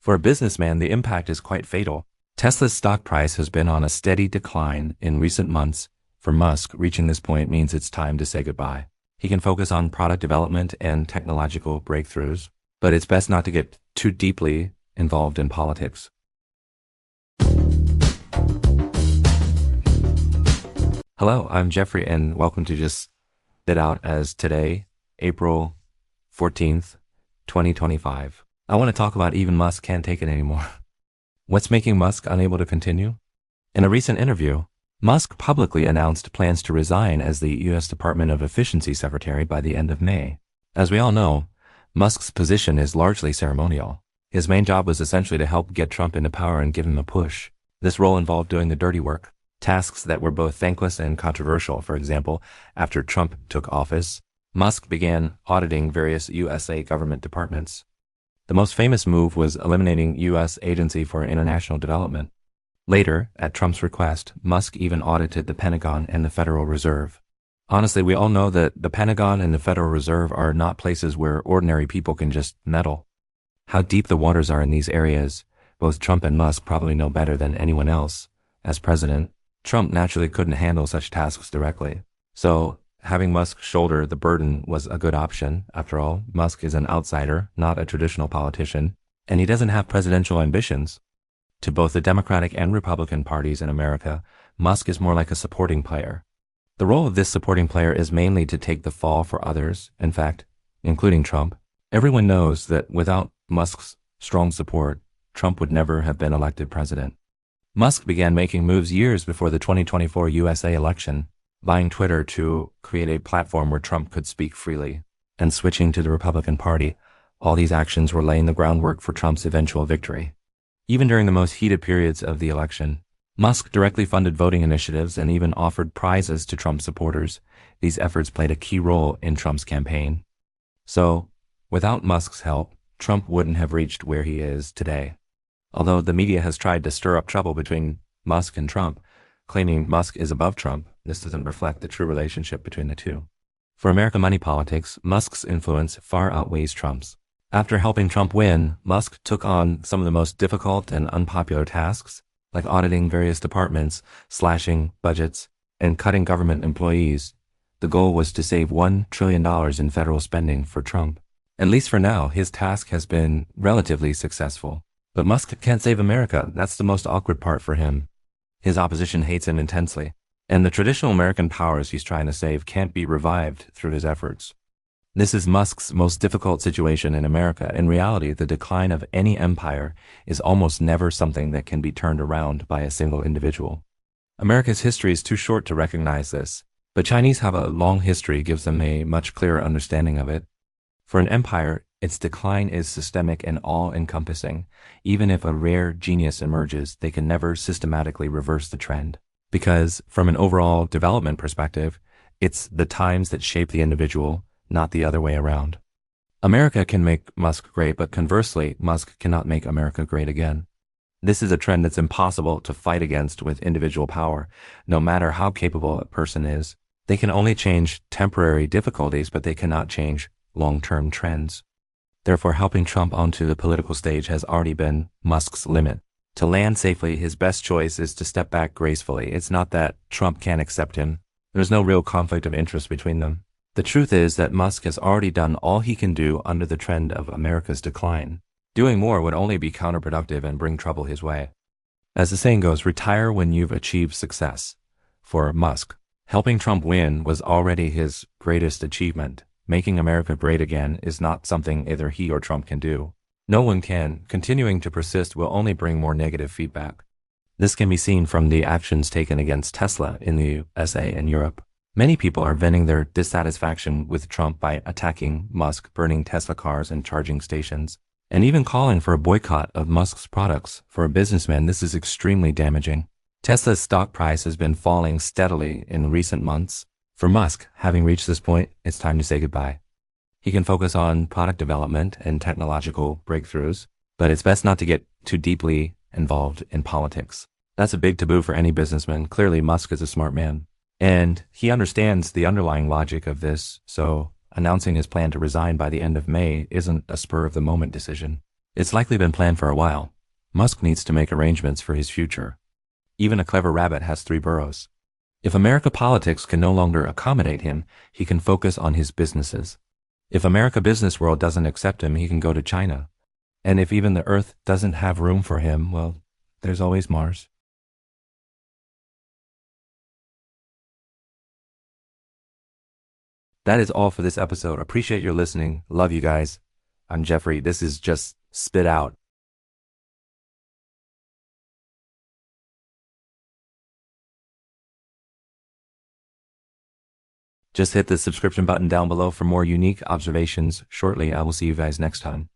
For a businessman, the impact is quite fatal. Tesla's stock price has been on a steady decline in recent months. For Musk, reaching this point means it's time to say goodbye. He can focus on product development and technological breakthroughs, but it's best not to get too deeply involved in politics. Hello, I'm Jeffrey, and welcome to Just It Out as today, April 14th, 2025. I want to talk about even Musk can't take it anymore. What's making Musk unable to continue? In a recent interview, Musk publicly announced plans to resign as the U.S. Department of Efficiency Secretary by the end of May. As we all know, Musk's position is largely ceremonial. His main job was essentially to help get Trump into power and give him a push. This role involved doing the dirty work, tasks that were both thankless and controversial. For example, after Trump took office, Musk began auditing various USA government departments. The most famous move was eliminating U.S. Agency for International Development. Later, at Trump's request, Musk even audited the Pentagon and the Federal Reserve. Honestly, we all know that the Pentagon and the Federal Reserve are not places where ordinary people can just meddle. How deep the waters are in these areas, both Trump and Musk probably know better than anyone else. As president, Trump naturally couldn't handle such tasks directly. So, having Musk shoulder the burden was a good option. After all, Musk is an outsider, not a traditional politician, and he doesn't have presidential ambitions. To both the Democratic and Republican parties in America, Musk is more like a supporting player. The role of this supporting player is mainly to take the fall for others, in fact, including Trump. Everyone knows that without Musk's strong support, Trump would never have been elected president. Musk began making moves years before the 2024 USA election, buying Twitter to create a platform where Trump could speak freely, and switching to the Republican Party. All these actions were laying the groundwork for Trump's eventual victory. Even during the most heated periods of the election, Musk directly funded voting initiatives and even offered prizes to Trump supporters. These efforts played a key role in Trump's campaign. So, without Musk's help, Trump wouldn't have reached where he is today. Although the media has tried to stir up trouble between Musk and Trump, claiming Musk is above Trump, this doesn't reflect the true relationship between the two. For American money politics, Musk's influence far outweighs Trump's. After helping Trump win, Musk took on some of the most difficult and unpopular tasks, like auditing various departments, slashing budgets, and cutting government employees. The goal was to save $1 trillion in federal spending for Trump. At least for now, his task has been relatively successful. But Musk can't save America. That's the most awkward part for him. His opposition hates him intensely, and the traditional American powers he's trying to save can't be revived through his efforts. This is Musk's most difficult situation in America. In reality, the decline of any empire is almost never something that can be turned around by a single individual. America's history is too short to recognize this, but Chinese have a long history gives them a much clearer understanding of it. For an empire, its decline is systemic and all-encompassing. Even if a rare genius emerges, they can never systematically reverse the trend. Because, from an overall development perspective, it's the times that shape the individual, not the other way around. America can make Musk great, but conversely, Musk cannot make America great again. This is a trend that's impossible to fight against with individual power. No matter how capable a person is, they can only change temporary difficulties, but they cannot change long-term trends. Therefore, helping Trump onto the political stage has already been Musk's limit. To land safely, his best choice is to step back gracefully. It's not that Trump can't accept him. There's no real conflict of interest between them. The truth is that Musk has already done all he can do under the trend of America's decline. Doing more would only be counterproductive and bring trouble his way. As the saying goes, retire when you've achieved success. For Musk, helping Trump win was already his greatest achievement. Making America great again is not something either he or Trump can do. No one can. Continuing to persist will only bring more negative feedback. This can be seen from the actions taken against Tesla in the USA and Europe. Many people are venting their dissatisfaction with Trump by attacking Musk, burning Tesla cars and charging stations, and even calling for a boycott of Musk's products. For a businessman, this is extremely damaging. Tesla's stock price has been falling steadily in recent months. For Musk, having reached this point, it's time to say goodbye. He can focus on product development and technological breakthroughs, but it's best not to get too deeply involved in politics. That's a big taboo for any businessman. Clearly, Musk is a smart man, and he understands the underlying logic of this, so announcing his plan to resign by the end of May isn't a spur-of-the-moment decision. It's likely been planned for a while. Musk needs to make arrangements for his future. Even a clever rabbit has three burrows. If America politics can no longer accommodate him, he can focus on his businesses. If America business world doesn't accept him, he can go to China. And if even the Earth doesn't have room for him, well, there's always Mars. That is all for this episode. Appreciate your listening. Love you guys. I'm Jeffrey. This is just spit out. Just hit the subscription button down below for more unique observations. Shortly, I will see you guys next time.